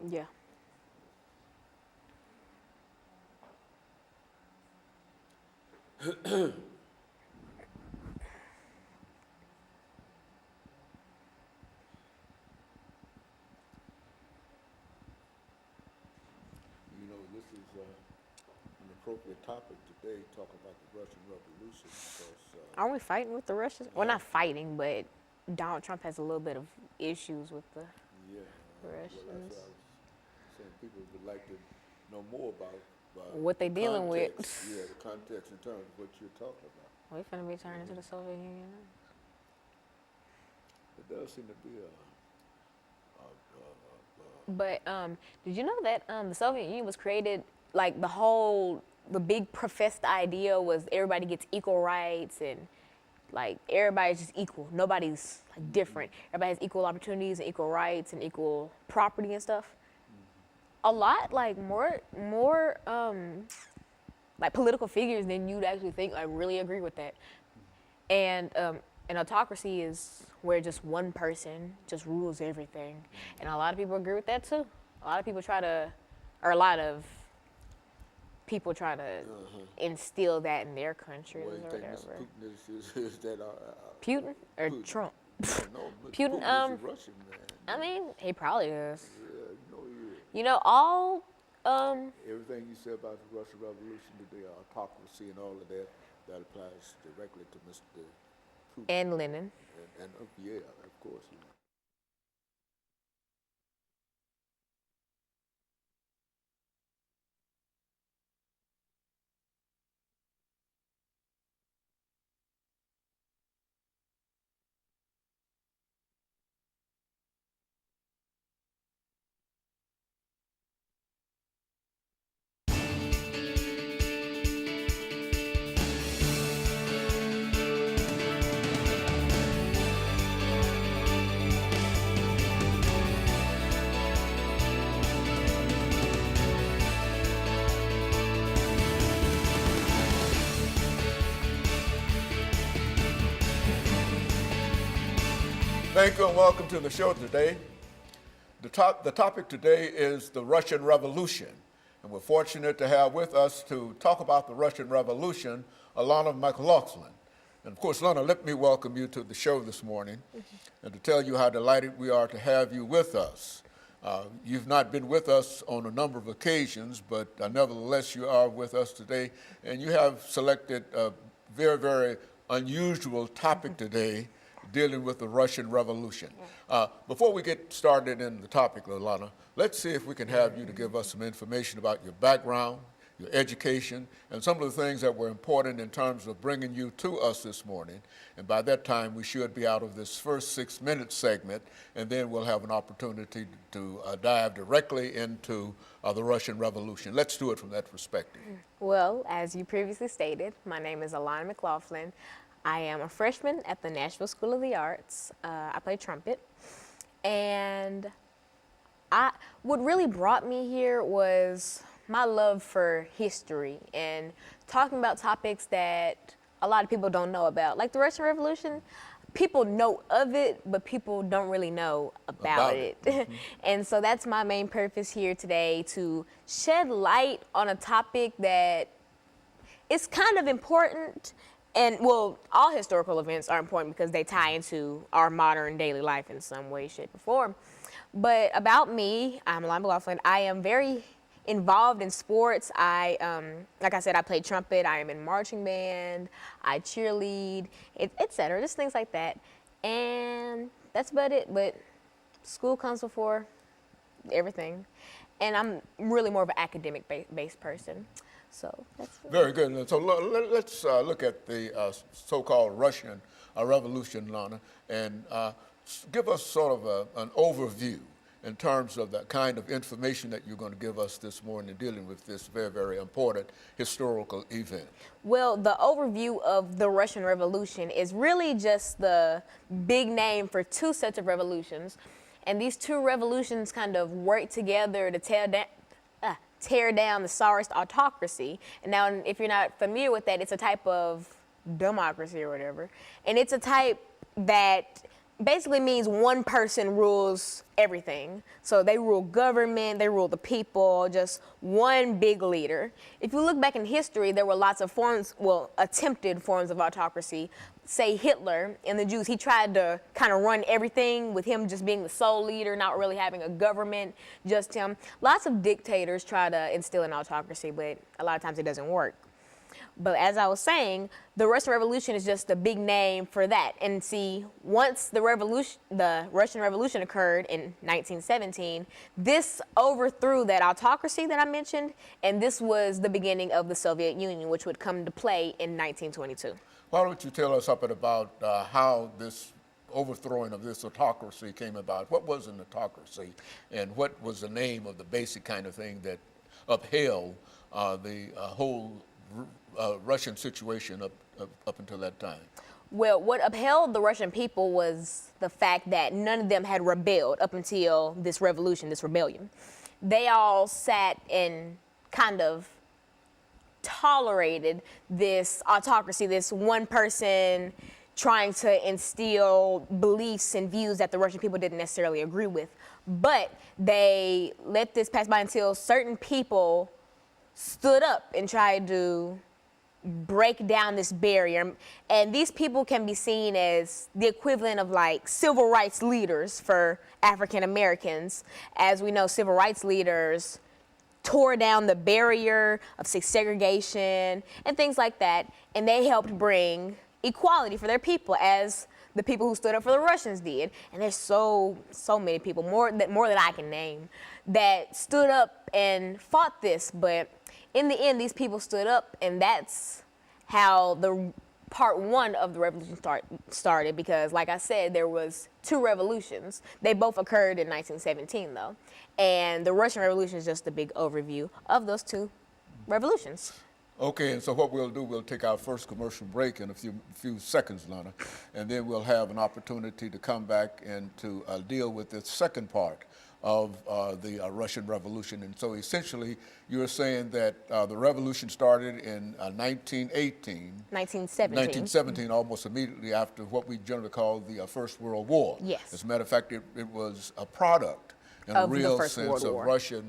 Yeah. You know, this is an appropriate topic today, talk about the Russian Revolution, because, Aren't we fighting with the Russians? Well, not fighting, but Donald Trump has a little bit of issues with the yeah, well, that's Russians. what I was saying. People would like to know more about What they dealing with. context. Yeah, the context in terms of what you're talking about. We finna be turning into the Soviet Union. There does seem to be But did you know that the Soviet Union was created, like the big professed idea was everybody gets equal rights and like everybody's just equal. Nobody's like different. Everybody has equal opportunities and equal rights and equal property and stuff. A lot like more like political figures than you'd actually think like really agree with that. And an autocracy is where just one person just rules everything. And a lot of people agree with that too. A lot of people try to instill that in their countries well, you or think whatever. Mr. Putin is that Putin or Putin. Trump? No, Mr. Putin, Putin is a Russian man. I mean, he probably is. Yeah, you know he is. You know, all Everything you said about the Russian Revolution, the autocracy and all of that, that applies directly to Mr. Putin. and Lenin. And yeah, of course. You know. Thank you and welcome to the show today. The topic today is the Russian Revolution. And we're fortunate to have with us to talk about the Russian Revolution, Alana McLaughlin. And of course, Lana, let me welcome you to the show this morning and to tell you how delighted we are to have you with us. You've not been with us on a number of occasions, but nevertheless, you are with us today. And you have selected a very, very unusual topic today, dealing with the Russian Revolution. Before we get started in the topic, Alana, let's see if we can have you to give us some information about your background, your education, and some of the things that were important in terms of bringing you to us this morning. And by that time, we should be out of this first 6-minute segment, and then we'll have an opportunity to dive directly into the Russian Revolution. Let's do it from that perspective. Well, as you previously stated, my name is Alana McLaughlin. I am a freshman at the Nashville School of the Arts. I play trumpet. And what really brought me here was my love for history and talking about topics that a lot of people don't know about. Like the Russian Revolution, people know of it, but people don't really know about it. And so that's my main purpose here today, to shed light on a topic that is kind of important. And well, all historical events are important because they tie into our modern daily life in some way, shape, or form. But about me, I'm Alana McLaughlin. I am very involved in sports. Like I said, I play trumpet. I am in marching band. I cheerlead, etc. Just things like that. And that's about it. But school comes before everything. And I'm really more of an academic-based person. So that's very good. So let's look at the so-called Russian Revolution, Lana, and give us sort of an overview in terms of the kind of information that you're going to give us this morning dealing with this very, very important historical event. Well, the overview of the Russian Revolution is really just the big name for two sets of revolutions. And these two revolutions kind of work together to tear down the Tsarist autocracy. And now, if you're not familiar with that, it's a type of democracy or whatever. And it's a type that basically means one person rules everything. So they rule government, they rule the people, just one big leader. If you look back in history, there were lots of forms, well, attempted forms of autocracy. Say Hitler and the Jews, he tried to kind of run everything with him just being the sole leader, not really having a government, just him. Lots of dictators try to instill an autocracy, but a lot of times it doesn't work. But as I was saying, the Russian Revolution is just a big name for that. And see, once the Russian Revolution occurred in 1917, this overthrew that autocracy that I mentioned, and this was the beginning of the Soviet Union, which would come to play in 1922. Why don't you tell us something about how this overthrowing of this autocracy came about? What was an autocracy, and what was the name of the basic kind of thing that upheld the whole Russian situation up until that time? Well, what upheld the Russian people was the fact that none of them had rebelled up until this revolution, this rebellion. They all sat and kind of tolerated this autocracy, this one person trying to instill beliefs and views that the Russian people didn't necessarily agree with. But they let this pass by until certain people stood up and tried to break down this barrier. And these people can be seen as the equivalent of like civil rights leaders for African Americans. As we know, civil rights leaders tore down the barrier of segregation and things like that, and they helped bring equality for their people, as the people who stood up for the Russians did. And there's so many people, more than I can name, that stood up and fought this. But in the end, these people stood up, and that's how the part one of the revolution started. Because, like I said, there was two revolutions. They both occurred in 1917, though. And the Russian Revolution is just a big overview of those two revolutions. Okay, and so what we'll do, we'll take our first commercial break in a few seconds, Lana, and then we'll have an opportunity to come back and to deal with the second part of the Russian Revolution. And so essentially, you're saying that the revolution started in 1917, almost immediately after what we generally call the First World War. Yes. As a matter of fact, it was a product in a real sense of Russia's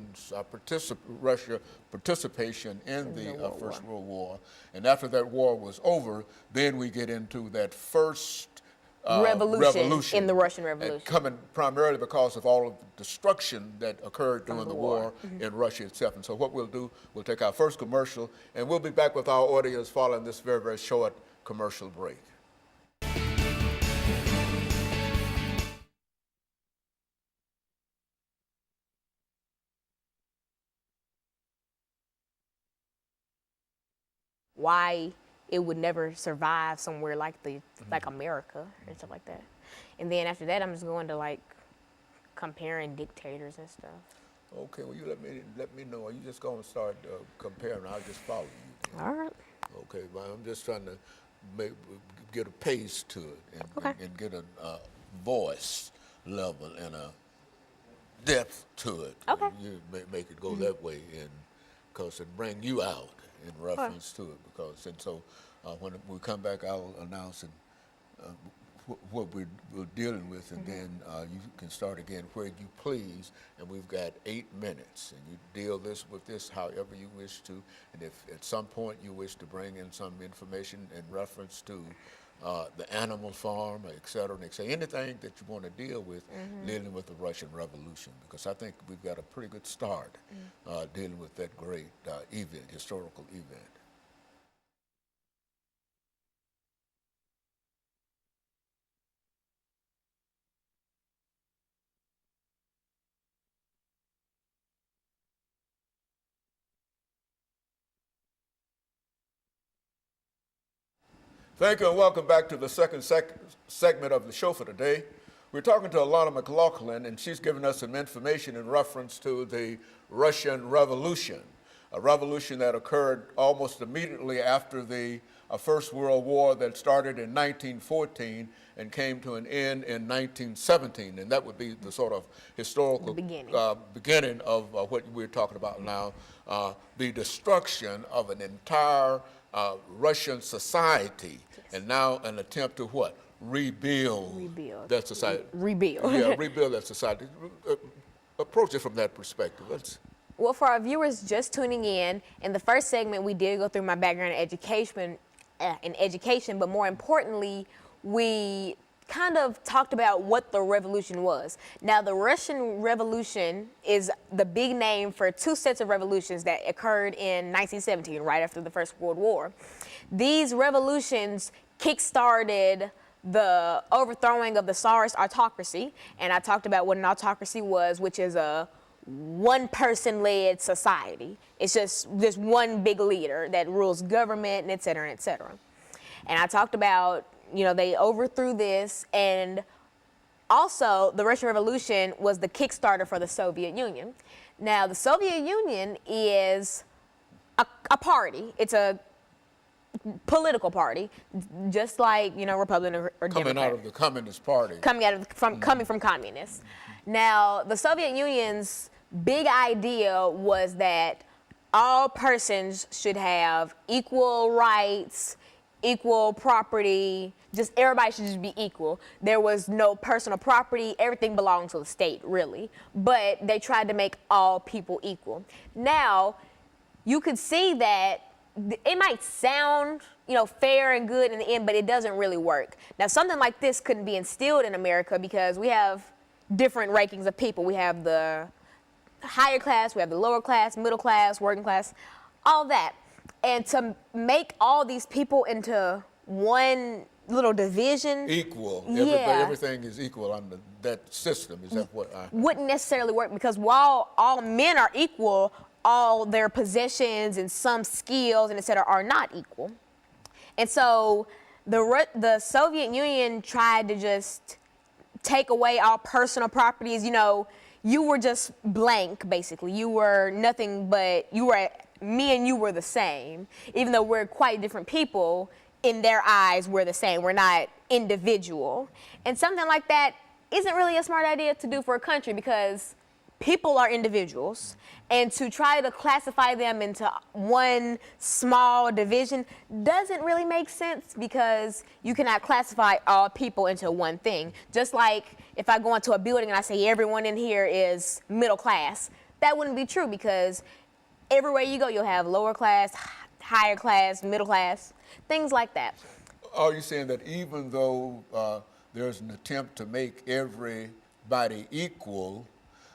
participation in the First World War. And after that war was over, then we get into that first revolution in the Russian Revolution. Coming primarily because of all of the destruction that occurred during the war in Russia itself. And so what we'll do, we'll take our first commercial, and we'll be back with our audience following this very, very short commercial break. Why it would never survive somewhere like like America and stuff like that. And then after that, I'm just going to like comparing dictators and stuff. Okay, well, you let me know. Are you just going to start comparing? I'll just follow you. All right. Okay, well, I'm just trying to get a pace to it and get a voice level and a depth to it. Okay. You make it go that way, and because it bring you out in reference to it. Because and so when we come back, I'll announce what we're dealing with, and then you can start again where you please. And we've got 8 minutes, and you deal with this however you wish to. And if at some point you wish to bring in some information in reference to the animal farm, et cetera, anything that you want to deal with dealing with the Russian Revolution, because I think we've got a pretty good start dealing with that great historical event. Thank you, and welcome back to the second segment of the show for today. We're talking to Alana McLaughlin, and she's giving us some information in reference to the Russian Revolution, a revolution that occurred almost immediately after the First World War that started in 1914 and came to an end in 1917. And that would be the sort of historical beginning of what we're talking about now, the destruction of an entire Russian society, and now an attempt to what? rebuild that society. Rebuild. Yeah, rebuild that society. Approach it from that perspective. Well, for our viewers just tuning in the first segment, we did go through my background in education, but more importantly, we kind of talked about what the revolution was. Now, the Russian Revolution is the big name for two sets of revolutions that occurred in 1917, right after the First World War. These revolutions kick-started the overthrowing of the Tsarist autocracy, and I talked about what an autocracy was, which is a one-person-led society. It's just one big leader that rules government, and et cetera, et cetera. And I talked about, they overthrew this, and also the Russian Revolution was the Kickstarter for the Soviet Union. Now, the Soviet Union is a party. It's a political party, just like, Republican or Democrat. Coming out of the Communist Party. Coming from communists. Now, the Soviet Union's big idea was that all persons should have equal rights, equal property, just everybody should just be equal. There was no personal property, everything belonged to the state, really. But they tried to make all people equal. Now, you could see that it might sound, fair and good in the end, but it doesn't really work. Now, something like this couldn't be instilled in America because we have different rankings of people. We have the higher class, we have the lower class, middle class, working class, all that. And to make all these people into one little division. Equal. Yeah. Everything is equal under that system. Is that what wouldn't necessarily work, because while all men are equal, all their possessions and some skills and et cetera are not equal. And so the Soviet Union tried to just take away all personal properties. You were just blank, basically. You were nothing but, me and you were the same. Even though we're quite different people, in their eyes, we're the same. We're not individual. And something like that isn't really a smart idea to do for a country, because people are individuals, and to try to classify them into one small division doesn't really make sense, because you cannot classify all people into one thing. Just like if I go into a building and I say everyone in here is middle class, that wouldn't be true, because everywhere you go, you'll have lower class, higher class, middle class, things like that. Are you saying that even though there's an attempt to make everybody equal,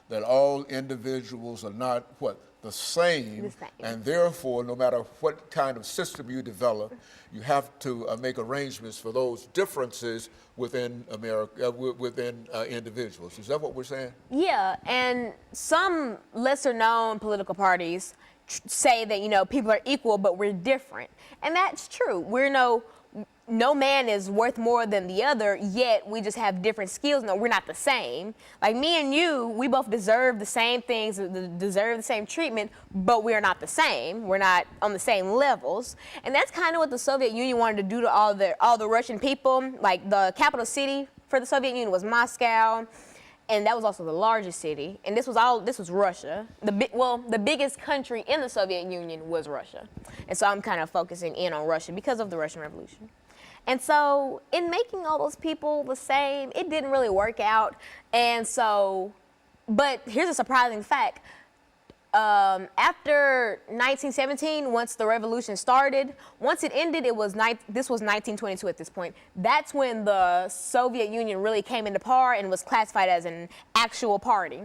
that all individuals are not the same, and therefore, no matter what kind of system you develop, you have to make arrangements for those differences within America, within individuals? Is that what we're saying? Yeah, and some lesser-known political parties say that people are equal, but we're different, and that's true. No man is worth more than the other, yet we just have different skills. No, we're not the same. Like me and you, we both deserve the same things, deserve the same treatment, but we're not the same. We're not on the same levels. And that's kind of what the Soviet Union wanted to do to all the Russian people. Like, the capital city for the Soviet Union was Moscow, and that was also the largest city. And this was Russia. The biggest country in the Soviet Union was Russia. And so I'm kind of focusing in on Russia because of the Russian Revolution. And so in making all those people the same, it didn't really work out. And so, but here's a surprising fact. After 1917, once the revolution started, once it ended, this was 1922 at this point. That's when the Soviet Union really came into power and was classified as an actual party.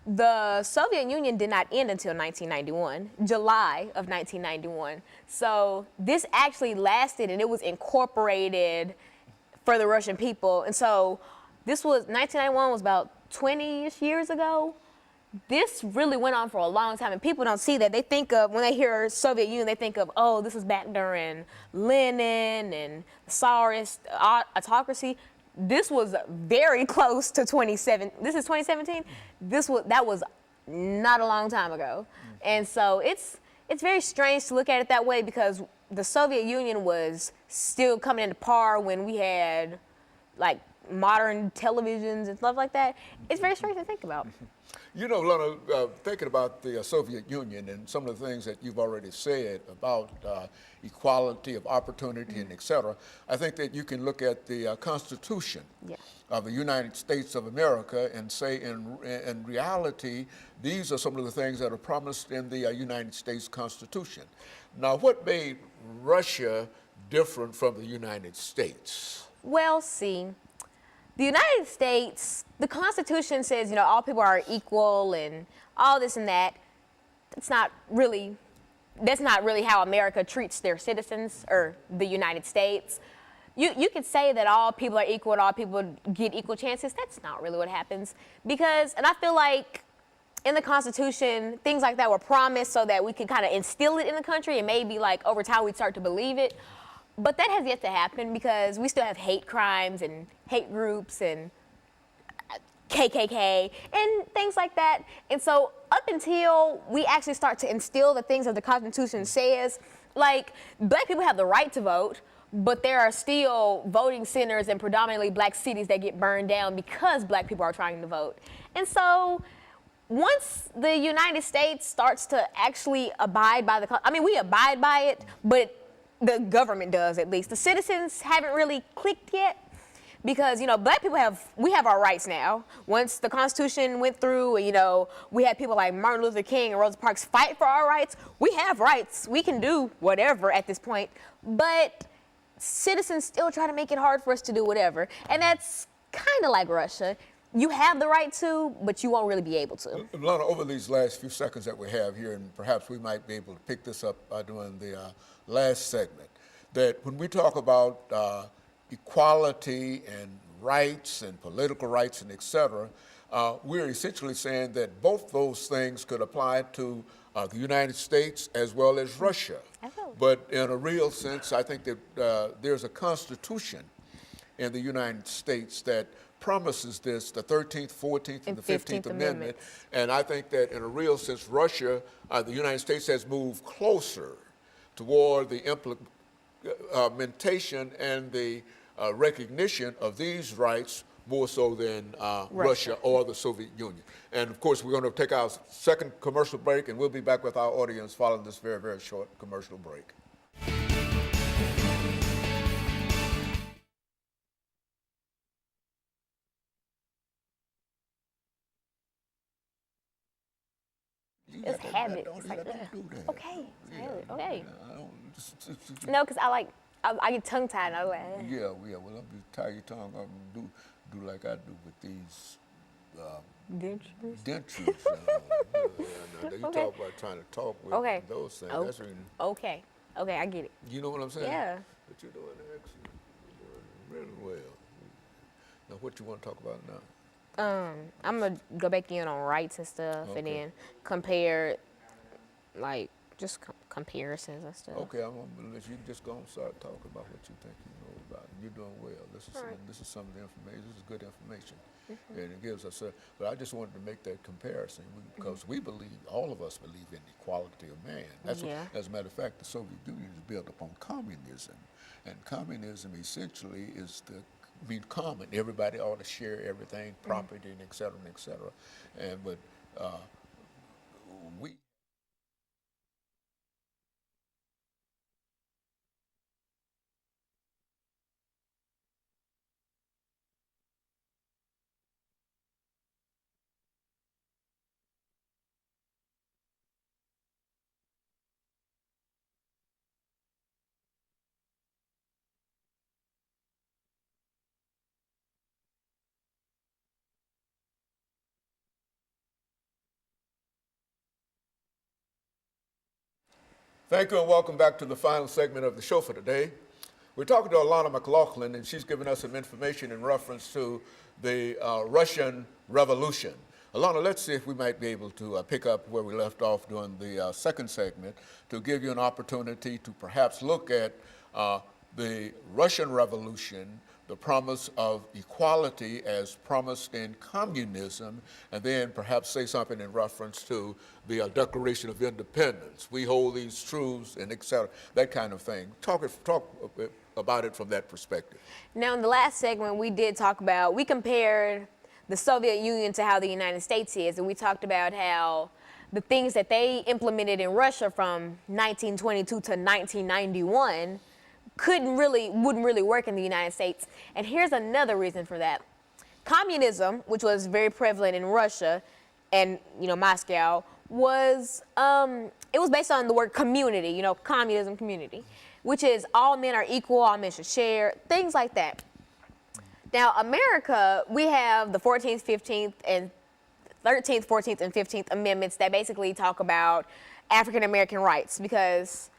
The Soviet Union did not end until 1991, July of 1991. So this actually lasted, and it was incorporated for the Russian people. And so 1991 was about 20-ish years ago. This really went on for a long time, and people don't see that. They think of, when they hear Soviet Union, they think of, oh, this was back during Lenin and Tsarist autocracy. This was very close to 27. This is 2017. That was not a long time ago, and so it's very strange to look at it that way, because the Soviet Union was still coming into power when we had like modern televisions and stuff like that. It's very strange to think about. You know, Lana, thinking about the Soviet Union and some of the things that you've already said about equality of opportunity and et cetera, I think that you can look at the Constitution Yeah. of the United States of America and say in reality, these are some of the things that are promised in the United States Constitution. Now, what made Russia different from the United States? Well, see, the United States, the Constitution says, all people are equal and all this and that. That's not really how America treats their citizens, or the United States. You could say that all people are equal and all people get equal chances. That's not really what happens, and I feel like in the Constitution, things like that were promised so that we could kind of instill it in the country, and maybe like over time we'd start to believe it. But that has yet to happen because we still have hate crimes and hate groups and KKK and things like that. And so up until we actually start to instill the things that the Constitution says, like black people have the right to vote, but there are still voting centers in predominantly black cities that get burned down because black people are trying to vote. And so once the United States starts to actually abide by we abide by it, but the government does, at least. The citizens haven't really clicked yet because, black people we have our rights now. Once the Constitution went through, and, we had people like Martin Luther King and Rosa Parks fight for our rights. We have rights. We can do whatever at this point. But citizens still try to make it hard for us to do whatever. And that's kind of like Russia. You have the right to, but you won't really be able to. Lana, over these last few seconds that we have here, and perhaps we might be able to pick this up during the last segment, that when we talk about equality and rights and political rights and et cetera, we're essentially saying that both those things could apply to the United States as well as Russia. Absolutely. But in a real sense, I think that there's a constitution in the United States that promises this, the 13th, 14th, and the 15th Amendment. And I think that in a real sense, Russia, the United States has moved closer toward the implementation and the recognition of these rights more so than Russia or the Soviet Union. And of course, we're going to take our second commercial break, and we'll be back with our audience following this very, very short commercial break. It's habit. Don't do that. Okay. Okay. No, because I get tongue tied. And I'm like, Yeah. Well, I'll be tie your tongue up and do like I do with these dentures. You Okay. talk about trying to talk with those things. Oh, That's really, okay, I get it. you know what I'm saying? Yeah. But you're doing excellent. You're doing really well. Now, what you want to talk about now? I'm gonna go back in on rights and stuff, and then compare, like just comparisons and stuff. Okay, I'm gonna let you just go and start talking about what you think you know about it. You're doing well. This is some of the information. This is good information, and it gives us. But I just wanted to make that comparison because we believe, all of us believe in the equality of man. That's what, as a matter of fact, the Soviet Union is built upon communism, and communism essentially is the common. Everybody ought to share everything, property, and et cetera, and et cetera. But we. Thank you and welcome back to the final segment of the show for today. We're talking to Alana McLaughlin, and she's giving us some information in reference to the Russian Revolution. Alana, let's see if we might be able to pick up where we left off during the second segment to give you an opportunity to perhaps look at the Russian Revolution, the promise of equality as promised in communism, and then perhaps say something in reference to the Declaration of Independence. We hold these truths and et cetera, that kind of thing. Talk about it from that perspective. Now, in the last segment, we compared the Soviet Union to how the United States is, and we talked about how the things that they implemented in Russia from 1922 to 1991 wouldn't really work in the United States. And here's another reason for that. Communism, which was very prevalent in Russia and, Moscow, was, it was based on the word community, communism, community, which is all men are equal, all men should share, things like that. Now, America, we have the 14th, 15th, and 13th, 14th, and 15th Amendments that basically talk about African American rights, because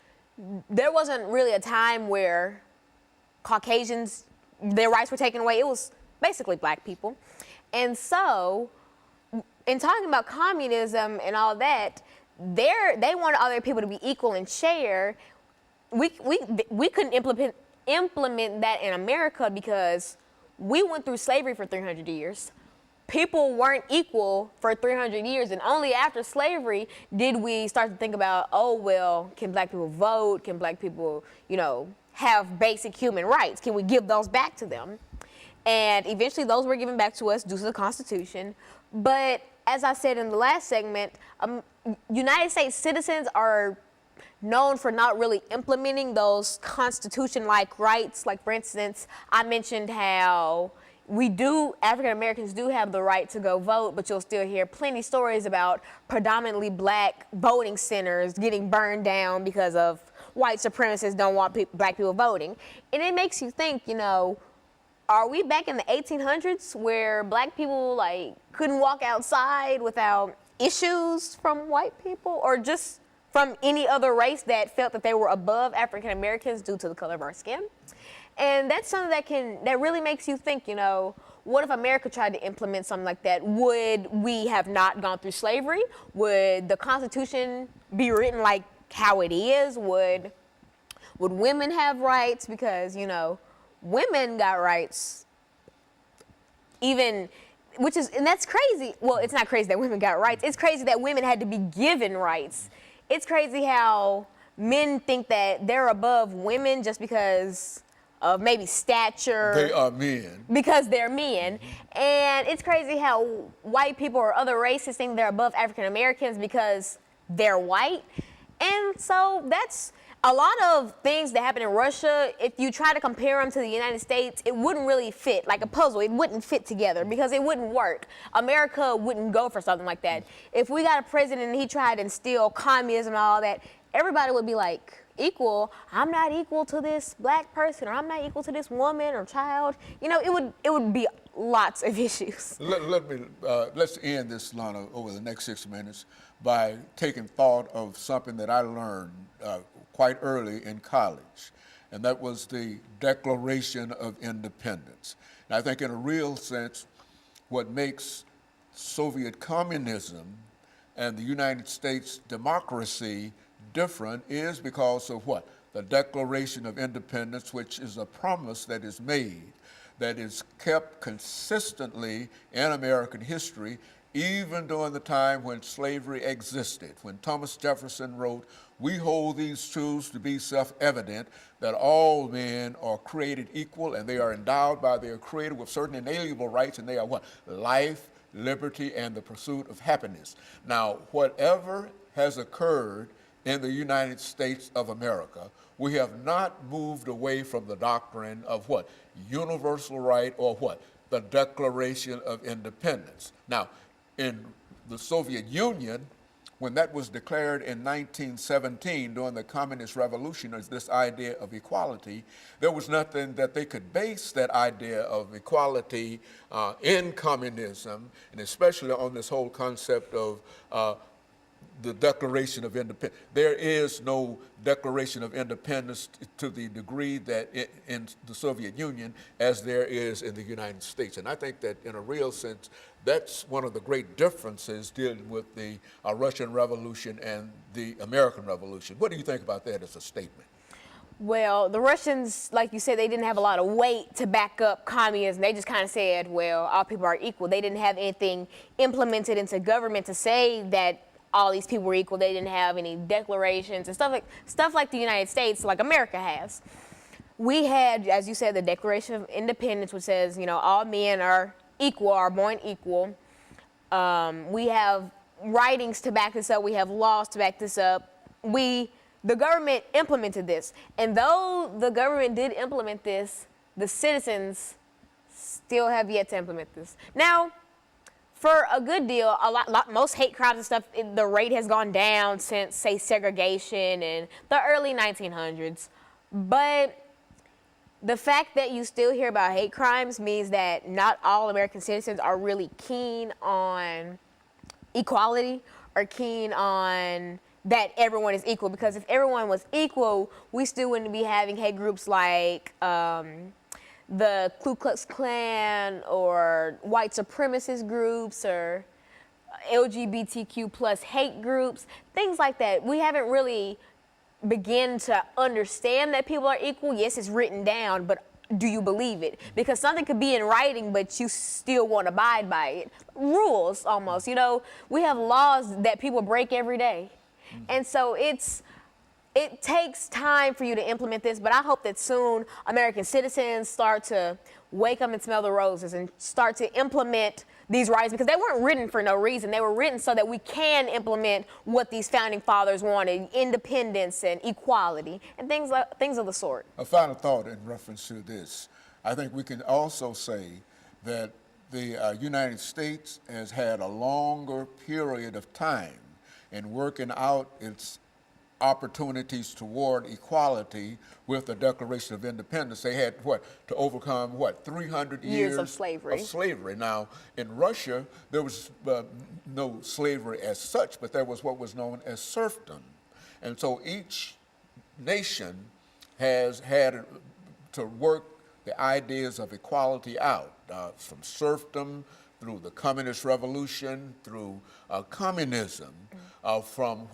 there wasn't really a time where Caucasians, their rights were taken away. It was basically black people. And so, in talking about communism and all that, they wanted other people to be equal and share. We couldn't implement that in America because we went through slavery for 300 years. People weren't equal for 300 years, and only after slavery did we start to think about, oh, well, can black people vote? Can black people, have basic human rights? Can we give those back to them? And eventually those were given back to us due to the Constitution. But as I said in the last segment, United States citizens are known for not really implementing those Constitution-like rights. Like, for instance, I mentioned how African Americans do have the right to go vote, but you'll still hear plenty stories about predominantly black voting centers getting burned down because of white supremacists don't want black people voting. And it makes you think, are we back in the 1800s where black people couldn't walk outside without issues from white people, or just from any other race that felt that they were above African Americans due to the color of our skin? And that's something that really makes you think, what if America tried to implement something like that? Would we have not gone through slavery? Would the Constitution be written like how it is? Would women have rights? Because, women got rights and that's crazy. Well, it's not crazy that women got rights. It's crazy that women had to be given rights. It's crazy how men think that they're above women just because of maybe stature. They are men. Because they're men. And it's crazy how white people or other races think they're above African Americans because they're white. And so that's a lot of things that happen in Russia. If you try to compare them to the United States, it wouldn't really fit like a puzzle. It wouldn't fit together because it wouldn't work. America wouldn't go for something like that. If we got a president and he tried to instill communism and all that, everybody would be like, equal, I'm not equal to this black person, or I'm not equal to this woman or child. It would be lots of issues. Let's end this, Lana, over the next 6 minutes by taking thought of something that I learned quite early in college, and that was the Declaration of Independence. And I think in a real sense, what makes Soviet communism and the United States democracy different is because of what? The Declaration of Independence, which is a promise that is made, that is kept consistently in American history, even during the time when slavery existed. When Thomas Jefferson wrote, "We hold these truths to be self-evident, that all men are created equal and they are endowed by their Creator with certain inalienable rights, and they are what? Life, liberty, and the pursuit of happiness." Now, whatever has occurred in the United States of America, we have not moved away from the doctrine of what? Universal right, or what? The Declaration of Independence. Now, in the Soviet Union, when that was declared in 1917 during the Communist Revolution as this idea of equality, there was nothing that they could base that idea of equality in communism, and especially on this whole concept of the Declaration of Independence. There is no Declaration of Independence to the degree that in the Soviet Union as there is in the United States. And I think that in a real sense, that's one of the great differences dealing with the Russian Revolution and the American Revolution. What do you think about that as a statement? Well, the Russians, like you said, they didn't have a lot of weight to back up communism. They just kind of said, well, all people are equal. They didn't have anything implemented into government to say that all these people were equal. They didn't have any declarations and stuff like the United States, like America has. We had, as you said, the Declaration of Independence, which says, all men are equal, are born equal. We have writings to back this up. We have laws to back this up. The government implemented this. And though the government did implement this, the citizens still have yet to implement this. Now, for a good deal, most hate crimes and stuff, the rate has gone down since, say, segregation in the early 1900s. But the fact that you still hear about hate crimes means that not all American citizens are really keen on equality or keen on that everyone is equal. Because if everyone was equal, we still wouldn't be having hate groups like the Ku Klux Klan or white supremacist groups or LGBTQ plus hate groups, things like that. We haven't really begin to understand that people are equal. Yes, it's written down, but do you believe it? Because something could be in writing, but you still won't abide by it. Rules, almost. You know, we have laws that people break every day. And so it takes time for you to implement this, but I hope that soon American citizens start to wake up and smell the roses and start to implement these rights, because they weren't written for no reason. They were written so that we can implement what these founding fathers wanted: independence and equality and things of the sort. A final thought in reference to this. I think we can also say that the United States has had a longer period of time in working out its opportunities toward equality with the Declaration of Independence. They had to overcome 300 years of slavery. Now, in Russia, there was no slavery as such, but there was what was known as serfdom. And so each nation has had to work the ideas of equality out, from serfdom through the Communist Revolution, through communism, from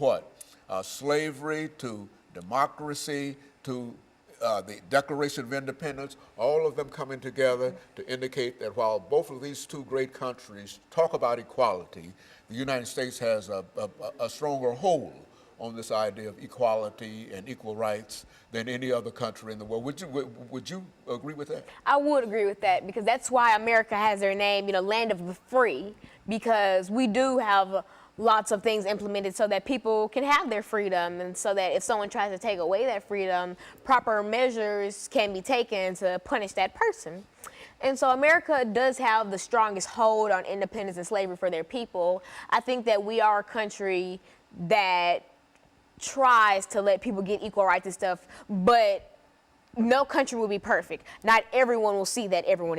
slavery to democracy to the Declaration of Independence, all of them coming together to indicate that while both of these two great countries talk about equality, the United States has a stronger hold on this idea of equality and equal rights than any other country in the world. Would you agree with that? I would agree with that, because that's why America has their name, land of the free, because we do have lots of things implemented so that people can have their freedom, and so that if someone tries to take away that freedom, proper measures can be taken to punish that person. And so America does have the strongest hold on independence and slavery for their people. I think that we are a country that tries to let people get equal rights and stuff, but no country will be perfect. Not everyone will see that everyone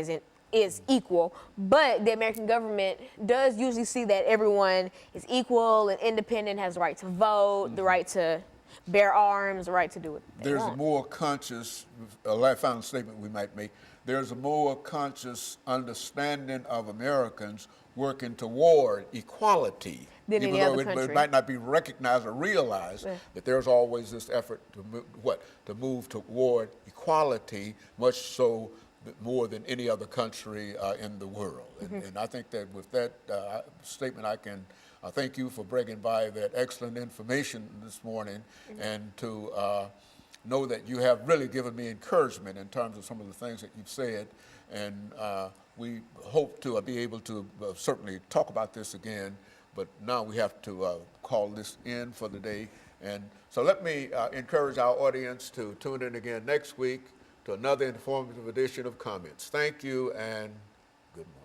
is equal, but the American government does usually see that everyone is equal and independent, has the right to vote, the right to bear arms, the right to do what they There's want. a more conscious, a final statement we might make, there's a more conscious understanding of Americans working toward equality. Than even any though other it country. might not be recognized or realized, that there's always this effort to move toward equality, much so more than any other country in the world. And I think that with that statement, I can thank you for bringing by that excellent information this morning, and to know that you have really given me encouragement in terms of some of the things that you've said. And we hope to be able to certainly talk about this again, but now we have to call this in for the day. And so let me encourage our audience to tune in again next week to another informative edition of Comments. Thank you, and good morning.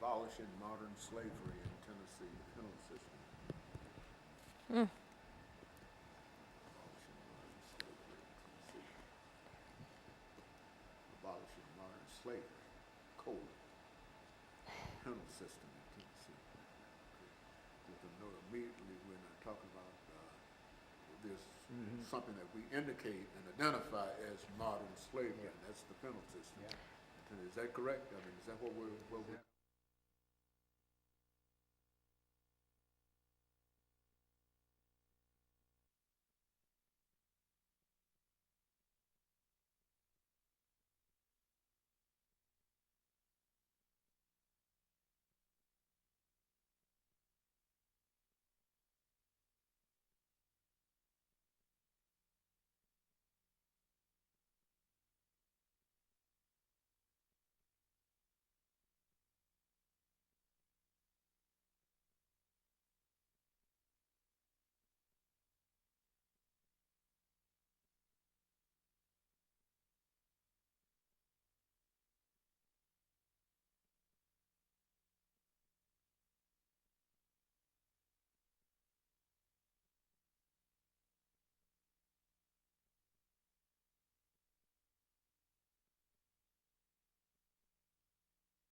abolishing modern slavery in Tennessee, the penal system. Abolishing modern slavery in Tennessee. Abolishing modern slavery, penal system in Tennessee. Let them know immediately we're not talking about this something that we indicate and identify as modern slavery, and that's the penal system. Is that correct? I mean, is that what we're